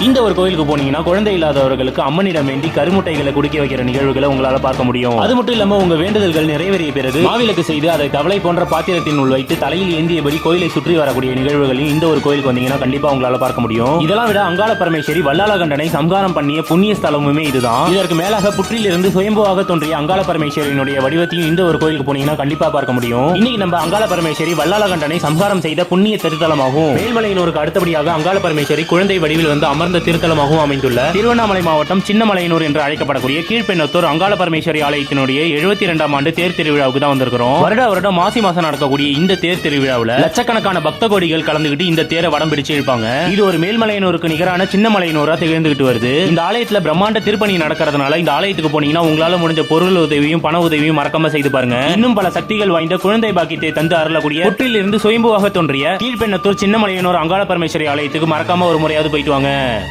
இந்த ஒரு கோயிலுக்கு போனீங்கன்னா குழந்தை இல்லாதவர்களுக்கு அம்மனிடம் வேண்டி கருமுட்டைகளை குடிக்க வைக்கிற நிகழ்வுகளை உங்களால பார்க்க முடியும். அது மட்டும் இல்லாம உங்க வேண்டுதல்கள் நிறைவேறிய பிறகு மாவிளக்கு செய்து அதை தவளை போன்ற பாத்திரத்தின் உள் வைத்து தலையில் ஏந்தியபடி கோயிலை சுற்றி வரக்கூடிய நிகழ்வுகளையும் இந்த ஒரு கோயிலுக்கு வந்தீங்கன்னா கண்டிப்பா உங்களால பார்க்க முடியும். இதெல்லாம் விட அங்காள பரமேஸ்வரி வல்லாளகண்டனை சம்ஹாரம் பண்ணிய புண்ணிய ஸ்தலமுமே இதுதான். இதற்கு மேலாக புற்றிலிருந்து சுயம்புவாக தோன்றிய அங்காள பரமேஸ்வரியினுடைய வடிவத்தையும் இந்த ஒரு கோயிலுக்கு போனீங்கன்னா கண்டிப்பா பார்க்க முடியும். இன்னைக்கு நம்ம அங்காள பரமேஸ்வரி வல்லாளகண்டனை சம்ஹாரம் செய்த புண்ணிய திருத்தலமாகவும் மேல்மலையனூருக்கு அடுத்தபடியாக அங்காள பரமேஸ்வரி குழந்தை வடிவில் வந்து அமர்ந்த திருத்தலமாகவும் அமைந்துள்ள திருவண்ணாமலை மாவட்டம் சின்னமலையனூர் என்று அழைக்கப்படக்கூடிய கீழ்பெண்ணத்தூர் அங்காள பரமேஸ்வரி ஆலயத்தினுடைய 72ஆம் ஆண்டு தேர் திருவிழாவுக்கு தான் வந்திருக்கிறோம். வருடம் மாசி மாசம் நடக்கக்கூடிய இந்த தேர் திருவிழாவில் லட்சக்கணக்கான பக்த கோடிகள் கலந்துகிட்டு இந்த தேரை வடம் பிடிச்சு இழுப்பாங்க. இது ஒரு மேல்மலையனூருக்கு நிகரான சின்னமலையனூரா திகழ்ந்துகிட்டு வருது. இந்த ஆலயத்துல பிரம்மாண்ட திருப்பணி நடக்கிறதுனால இந்த ஆலயத்துக்கு போனீங்கன்னா உங்களால முடிஞ்ச பொருள் உதவியும் பண உதவியும் மறக்காம செய்து பாருங்க. இன்னும் பல சக்திகள் வாய்ந்த குழந்தை பாக்கியத்தை தந்து அருளக்கூடிய புற்றிலிருந்து சுயம்புவாக தோன்றிய கீழ்பெண்ணத்தூர் சின்னமலையனூர் அங்காள பரமேஸ்வரி ஆலயத்துக்கு மறக்காம ஒரு முறையாவது போயிட்டு வாங்க.